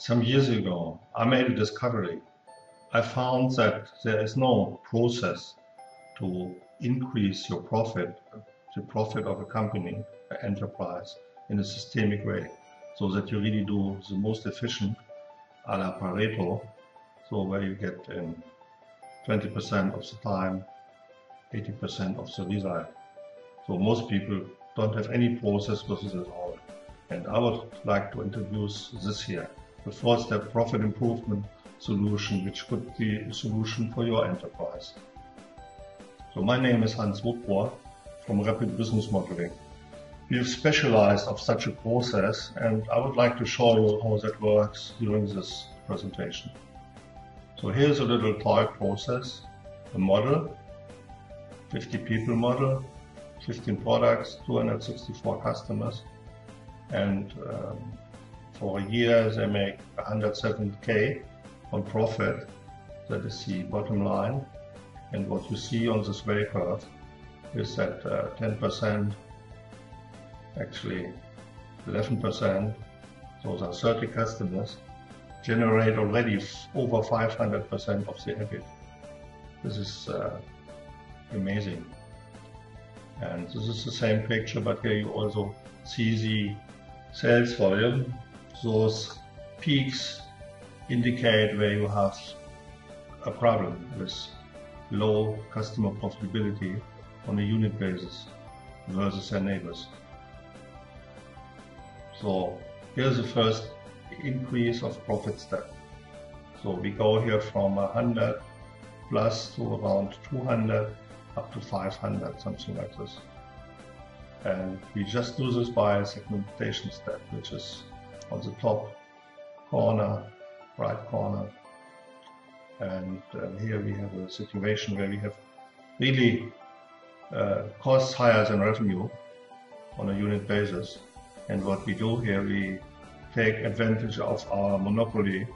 Some years ago, I made a discovery. I found that there is no process to increase your profit, the profit of a company, an enterprise, in a systemic way, so that you really do the most efficient, a la Pareto, so where you get in 20% of the time, 80% of the result. So most people don't have any process with this at all. And I would like to introduce this here, the 4-step profit improvement solution, which could be a solution for your enterprise. So my name is Hans-Gerlach from Rapid Business Modeling. We have specialized of such a process, and I would like to show you how that works during this presentation. So here's a little toy process, a model, 50 people model, 15 products, 264 customers, and for a year they make 107K on profit. That is the bottom line. And what you see on this wave curve is that 10%, actually 11%, those are 30 customers, generate already over 500% of the EBIT. This is amazing. And this is the same picture, but here you also see the sales volume. Those peaks indicate where you have a problem with low customer profitability on a unit basis versus their neighbors. So here's the first increase of profit step. So we go here from 100 plus to around 200 up to 500, something like this. And we just do this by a segmentation step, which is on the top corner, right corner. And here we have a situation where we have really costs higher than revenue on a unit basis. And what we do here, we take advantage of our monopoly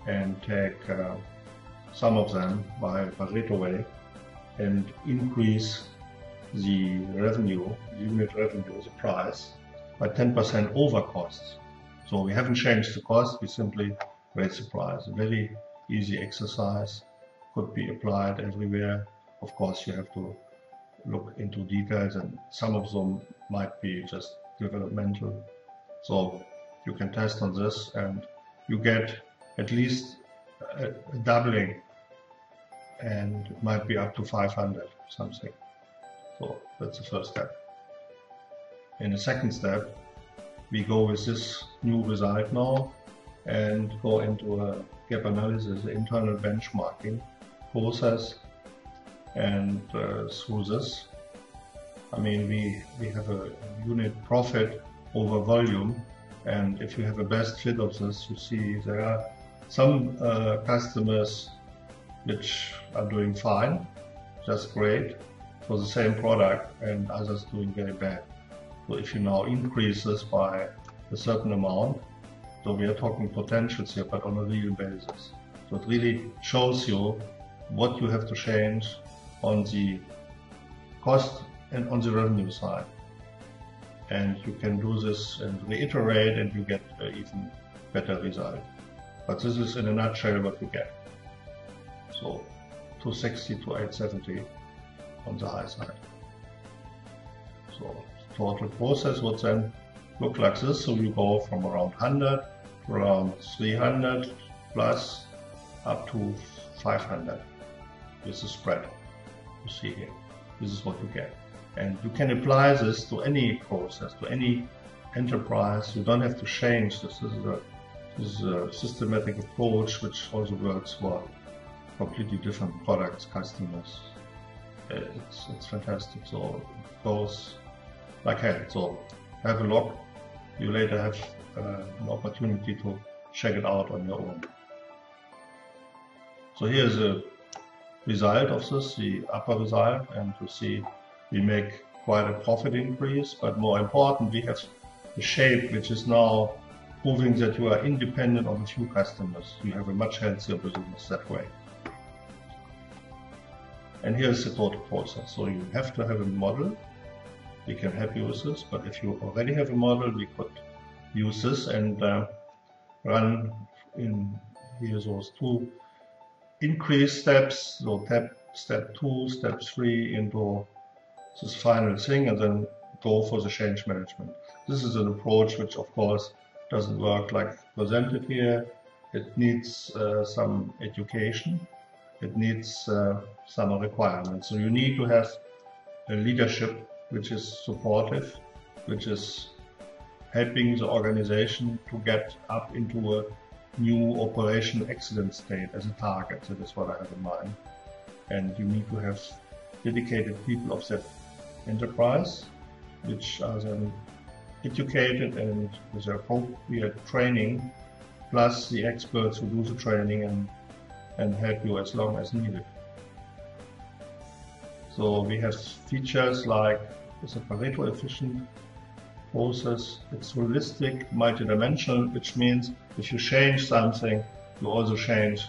and take some of them by Pareto way and increase the revenue, unit revenue, the price, by 10% over costs. So we haven't changed the cost, we simply raise the price. A very easy exercise, could be applied everywhere. Of course, you have to look into details, and some of them might be just developmental. So you can test on this and you get at least a doubling, and it might be up to 500 something. So that's the first step. In the second step, we go with this new result now and go into a gap analysis, internal benchmarking process. And through this, I mean, we have a unit profit over volume. And if you have a best fit of this, you see there are some customers which are doing fine, just great, for the same product, and others doing very bad. So if you now increase this by a certain amount, so we are talking potentials here, but on a real basis. So it really shows you what you have to change on the cost and on the revenue side. And you can do this and reiterate, and you get an even better result. But this is in a nutshell what we get. So 260 to 870 on the high side. So total process would then look like this. So you go from around 100 to around 300 plus up to 500. This is spread. You see here. This is what you get. And you can apply this to any process, to any enterprise. You don't have to change this. This is a systematic approach which also works for completely different products, customers. It's fantastic. So it goes like that. So have a look. You later have an opportunity to check it out on your own. So here's a result of this, the upper result, and you see we make quite a profit increase, but more important, we have the shape which is now proving that you are independent of a few customers. You have a much healthier business that way. And here's the total process. So you have to have a model. We can help you with this, but if you already have a model, we could use this and run in here those two increase steps, so step 2, step 3 into this final thing, and then go for the change management. This is an approach which of course doesn't work like presented here. It needs some education, it needs some requirements. So you need to have a leadership which is supportive, which is helping the organization to get up into a new operational excellence state as a target. That is what I have in mind. And you need to have dedicated people of that enterprise, which are then educated and with appropriate training, plus the experts who do the training and help you as long as needed. So we have features like it's a Pareto efficient process, it's holistic, multidimensional, which means if you change something, you also change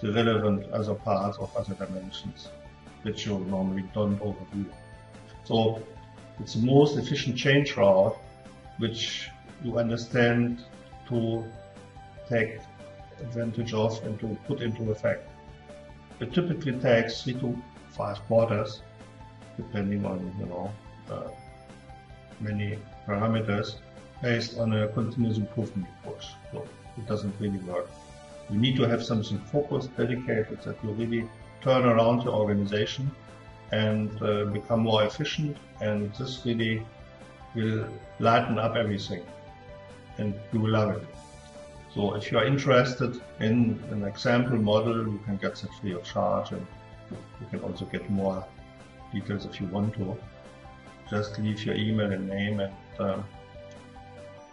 the relevant other parts of other dimensions, which you normally don't overdo. So it's the most efficient change route, which you understand to take advantage of and to put into effect. It typically takes 3 to 5 quarters, depending on many parameters, based on a continuous improvement approach. So it doesn't really work. You need to have something focused, dedicated, that you really turn around your organization and become more efficient, and this really will lighten up everything and you will love it. So if you are interested in an example model, you can get that free of charge, and you can also get more details if you want to. Just leave your email and name, and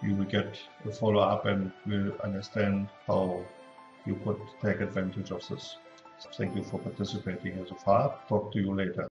you will get a follow-up and will understand how you could take advantage of this. Thank you for participating so far. Talk to you later.